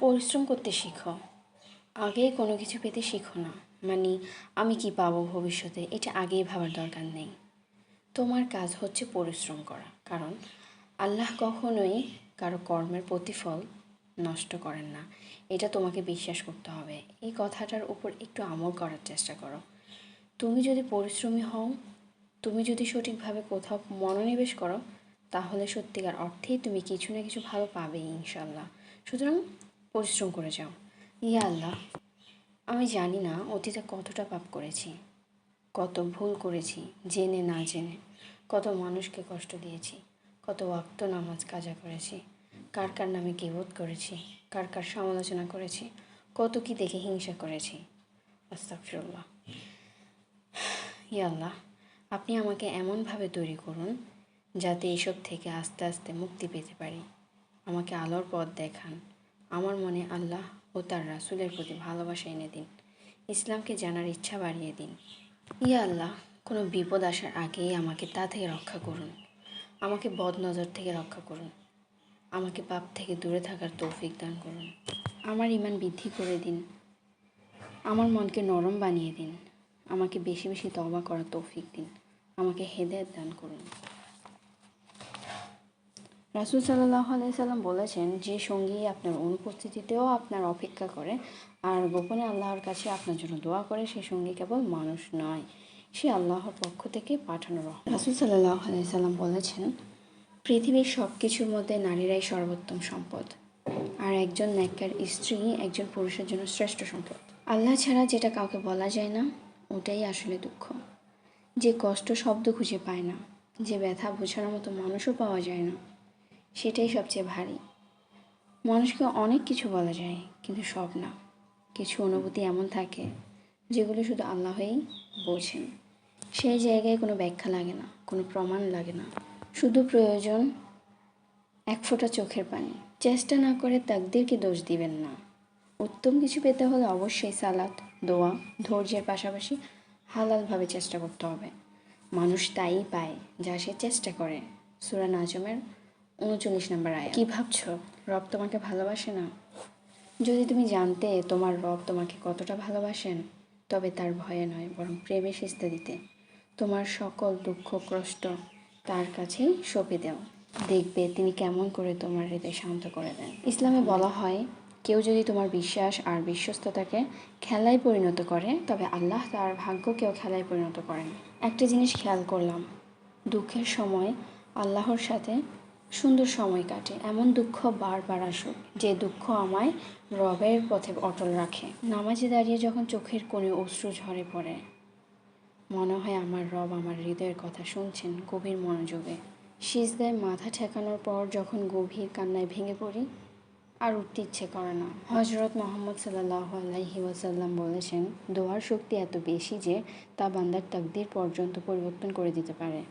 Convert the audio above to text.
পরিশ্রম করতে শিখো। আগেই কোনো কিছু পেতে শিখো না। মানে আমি কি পাবো ভবিষ্যতে, এটা আগেই ভাবার দরকার নেই। তোমার কাজ হচ্ছে পরিশ্রম করা, কারণ আল্লাহ কখনোই কারো কর্মের প্রতিফল নষ্ট করেন না। এটা তোমাকে বিশ্বাস করতে হবে। এই কথাটার উপর একটু আমল করার চেষ্টা করো। তুমি যদি পরিশ্রমী হও, তুমি যদি সঠিকভাবে কোথাও মনোনিবেশ করো, তাহলে সত্যিকার অর্থেই তুমি কিছু না কিছু ভালো পাবেই ইনশাল্লাহ। সুতরাং পরিশ্রম করে যাও। ইয়া আল্লাহ, আমি জানি না অতীতে কতটা পাপ করেছি, কত ভুল করেছি জেনে না জেনে, কত মানুষকে কষ্ট দিয়েছি, কত ওয়াক্ত নামাজ কাজা করেছি, কার কার নামে গীবত করেছি, কার কার সমালোচনা করেছি, কত কি দেখে হিংসা করেছি। আস্তাগফিরুল্লাহ। ইয়া আল্লাহ, আপনি আমাকে এমনভাবে তৈরি করুন যাতে এসব থেকে আস্তে আস্তে মুক্তি পেতে পারি। আমাকে আলোর পথ দেখান। আমার মনে আল্লাহ ও তার রাসূলের প্রতি ভালোবাসা এনে দিন। ইসলামকে জানার ইচ্ছা বাড়িয়ে দিন। ইয়া আল্লাহ, কোনো বিপদ আসার আগেই আমাকে তা থেকে রক্ষা করুন। আমাকে বদনজর থেকে রক্ষা করুন। আমাকে পাপ থেকে দূরে থাকার তৌফিক দান করুন। আমার ঈমান বৃদ্ধি করে দিন। আমার মনকে নরম বানিয়ে দিন। আমাকে বেশি বেশি তওবা করার তৌফিক দিন। আমাকে হেদায়েত দান করুন। রাসূল সাল্লাল্লাহু আলাইহি সাল্লাম বলেছেন, যে সঙ্গী আপনার অনুপস্থিতিতেও আপনার অপেক্ষা করে আর গোপনে আল্লাহর কাছে আপনার জন্য দোয়া করে, সে সঙ্গী কেবল মানুষ নয়, সে আল্লাহর পক্ষ থেকে পাঠানো রহমত। রাসূল সাল্লাল্লাহু আলাইহি সাল্লাম বলেছেন, পৃথিবীর সব কিছুর মধ্যে নারীরাই সর্বোত্তম সম্পদ, আর একজন নেককার স্ত্রী একজন পুরুষের জন্য শ্রেষ্ঠ সম্পদ। আল্লাহ ছাড়া যেটা কাউকে বলা যায় না, ওটাই আসলে দুঃখ। যে কষ্ট শব্দ খুঁজে পায় না, যে ব্যথা বোঝানোর মতো মানুষও পাওয়া যায় না, সেটাই সবচেয়ে ভারী। মানুষকে অনেক কিছু বলা যায়, কিন্তু সব না। কিছু অনুভূতি এমন থাকে যেগুলো শুধু আল্লাহই বোঝেন। সেই জায়গায় কোনো ব্যাখ্যা লাগে না, কোনো প্রমাণ লাগে না, শুধু প্রয়োজন এক ফোঁটা চোখের পানি। চেষ্টা না করে তাকদীরকে দোষ দিবেন না। উত্তম কিছু পেতে হলে অবশ্যই সালাত, দোয়া, ধৈর্যের পাশাপাশি হালালভাবে চেষ্টা করতে হবে। মানুষ তাই পায় যা সে চেষ্টা করে। সূরা নাজমের ৩৯ নম্বর আয়াত। কি ভাবছো রব তোমাকে ভালোবাসে না? যদি তুমি জানতে তোমার রব তোমাকে কতটা ভালোবাসেন, তবে তার ভয়ে নয়, বরং প্রেমে সিজদা দিতে তোমার সকল দুঃখ কষ্ট তার কাছেই সঁপে দাও। দেখবে তিনি কেমন করে তোমার হৃদয় শান্ত করে দেন। ইসলামে বলা হয়, কেউ যদি তোমার বিশ্বাস আর বিশ্বস্ততাকে খেলায় পরিণত করে, তবে আল্লাহ তার ভাগ্যকেও খেলায় পরিণত করেন। একটা জিনিস খেয়াল করলাম, দুঃখের সময় আল্লাহর সাথে সুন্দর সময় কাটে। এমন দুঃখ বারবার আসুক যে দুঃখ আমায় রবের পথে অটল রাখে। নামাজে দাঁড়িয়ে যখন চোখের কোণে অশ্রু ঝরে পড়ে, মনে হয় আমার রব আমার হৃদয়ের কথা শুনছেন গভীর মনোযোগে। সিজদায় মাথা ঠেকানোর পর যখন গভীর কান্নায় ভেঙে পড়ি, আর উঠতে ইচ্ছে করে না। হযরত মুহাম্মদ সাল্লাল্লাহু আলাইহি ওয়াসাল্লাম বলেছেন, দোয়ার শক্তি এত বেশি যে তা বান্দার তাকদীর পর্যন্ত পরিবর্তন করে দিতে পারে।